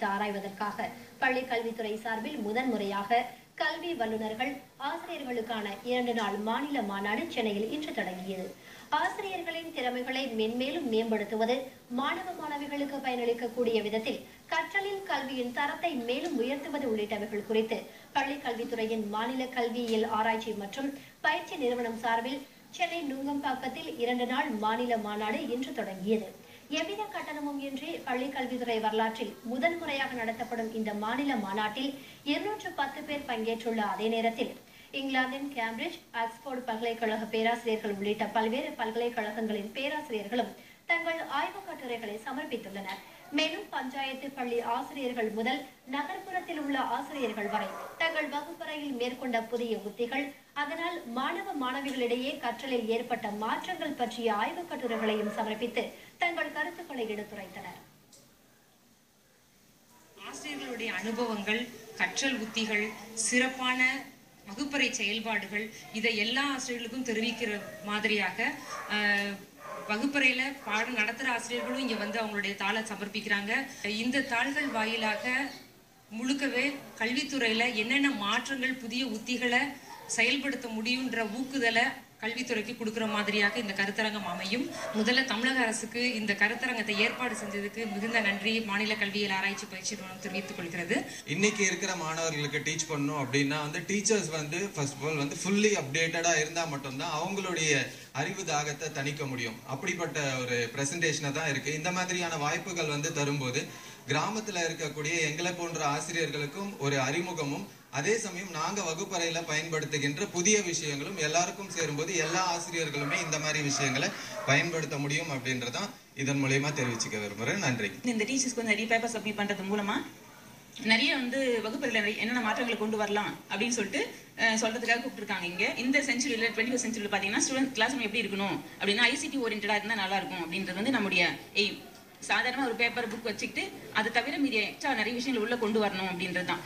குறித்து ஆராய்வதற்காக பள்ளி கல்வித்துறை சார்பில் முதன்முறையாக கல்வி வல்லுநர்கள் ஆசிரியர்களுக்கான 2 நாள் மாநில மாநாடு சென்னையில் இன்று தொடங்கியது. ஆசிரியர்களின் திறமைகளை மென்மேலும் மேம்படுத்துவது, மாணவ மாணவிகளுக்கு பயனளிக்கக்கூடிய விதத்தில் கற்றலில் கல்வியின் தரத்தை மேலும் உயர்த்துவது உள்ளிட்டவைகள் குறித்து பள்ளி கல்வித்துறையின் மாநில கல்வியியல் ஆராய்ச்சி மற்றும் பயிற்சி நிறுவனம் சார்பில் சென்னை நுங்கம்பாக்கத்தில் 2 நாள் மாநில மாநாடு இன்று தொடங்கியது. எவ்வித கட்டணமும் இன்றி பள்ளி கல்வித்துறை வரலாற்றில் முதன்முறையாக நடத்தப்படும் இந்த மாநில மாநாட்டில் 210 பேர் பங்கேற்றுள்ள அதே நேரத்தில் இங்கிலாந்தின் கேம்பிரிட்ஜ், ஆக்ஸ்போர்டு பல்கலைக்கழக பேராசிரியர்கள் உள்ளிட்ட பல்வேறு பல்கலைக்கழகங்களின் பேராசிரியர்களும் தங்கள் ஆய்வுக் கட்டுரைகளை சமர்ப்பித்துள்ளனர். மேலும் பஞ்சாயத்து பள்ளி ஆசிரியர்கள் முதல் நகர்ப்புறத்தில் உள்ள ஆசிரியர்கள் வரை தங்கள் வகுப்பறையில் மேற்கொண்ட புதிய உத்திகள், அதனால் மாணவ மாணவிகளிடையே கற்றலில் ஏற்பட்ட மாற்றங்கள் பற்றிய ஆய்வுக் கட்டுரைகளையும் சமர்ப்பித்து தங்கள் கருத்துக்களை எடுத்துரைத்தனர். ஆசிரியர்களுடைய அனுபவங்கள், கற்றல் உத்திகள், சிறப்பான வகுப்பறை செயல்பாடுகள் இதை எல்லா ஆசிரியர்களுக்கும் தெரிவிக்கிற மாதிரியாக வகுப்பறையில பாடம் நடத்துற ஆசிரியர்களும் இங்க வந்து அவங்களுடைய தாளை சமர்ப்பிக்கிறாங்க. இந்த தாள்கள் வாயிலாக முழுக்கவே கல்வித்துறையில என்னென்ன மாற்றங்கள், புதிய உத்திகளை செயல்படுத்த முடியுன்ற ஊக்குதலை கல்வித்துறைக்கு கொடுக்கிற மாதிரியாக இந்த கருத்தரங்கம் அமையும். முதல்ல தமிழக அரசுக்கு இந்த கருத்தரங்கத்தை ஏற்பாடு செஞ்சதுக்கு மிகுந்த நன்றி மாநில கல்வியியல் ஆராய்ச்சி பயிற்சி நிறுவனம் தெரிவித்துக் கொள்கிறது. இன்னைக்கு இருக்கிற மாணவர்களுக்கு டீச் பண்ணணும் அப்படின்னா teachers first of all fully அப்டேட்டடா இருந்தா மட்டும்தான் அவங்களுடைய அறிவு தாகத்தை தணிக்க முடியும். அப்படிப்பட்ட ஒரு பிரசன்டேஷனை தான் இருக்கு. இந்த மாதிரியான வாய்ப்புகள் தரும்போது கிராமத்துல இருக்கக்கூடிய எங்களை போன்ற ஆசிரியர்களுக்கும் ஒரு அறிமுகமும், அதே சமயம் நாங்க வகுப்பறையில பயன்படுத்துகின்ற புதிய விஷயங்களும் எல்லாருக்கும் சேரும்போது எல்லா ஆசிரியர்களுமே இந்த மாதிரி விஷயங்களை பயன்படுத்த முடியும் அப்படின்றதான் இதன் மூலமா தெரிவிச்சுக்க விரும்புறேன். நன்றி. இந்த டீச்சர்ஸ்க்கு நிறைய பேப்பர் சப்மிட் பண்றது மூலமா நிறைய வகுப்பறையில என்னென்ன மாற்றங்களை கொண்டு வரலாம் அப்படின்னு சொல்லிட்டு சொல்றதுக்காக கூப்பிட்டுருக்காங்க. இங்க இந்த செஞ்சுரியில 21st செஞ்சுரியில பாத்தீங்கன்னா ஸ்டூடெண்ட் கிளாஸ் ரூம் எப்படி இருக்கணும் அப்படின்னா ஐசிடி ஓரியன்டா இருந்தா நல்லா இருக்கும் அப்படின்றது நம்முடைய எய்ம். சாதாரண ஒரு பேப்பர் புக் வச்சுக்கிட்டு அதை தவிர மீதிய எக்ஸ்ட்ரா நிறைய விஷயங்கள் உள்ள கொண்டு வரணும் அப்படின்றது தான்.